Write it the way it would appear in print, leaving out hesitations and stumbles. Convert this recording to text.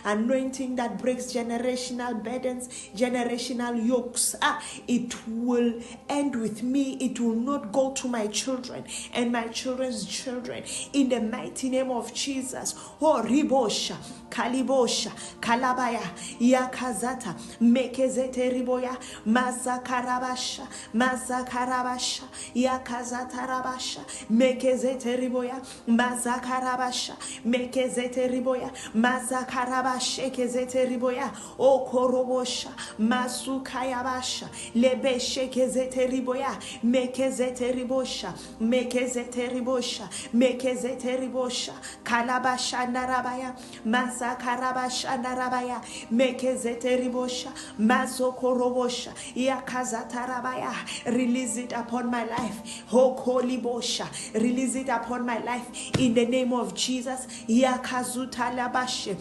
anointing that breaks generational burdens, generational yokes. It will end with me. It will not go to my children and my children's children. In the mighty name of Jesus. Oh, ribosha, kalibosha, kalabaya, yakazata, mekezete riboya, mazakarabasha, mazakarabasha, yakazata rabasha, mekezete riboya, mazakarabasha, mekezete riboya, mazakarabasha, kezete riboya, o korobosha, masukayabasha, lebeshe kezete riboya, mekezete ribosha, mekezete ribosha, mekezete ribosha, kalabasha narabaya, mazakarabasha narabaya, mekezete ribosha, mazokorobosha, yakazatarabaya. Release it upon my life. Hokolibosha. Release it upon my life in the name of Jesus. Yakazutalabashe.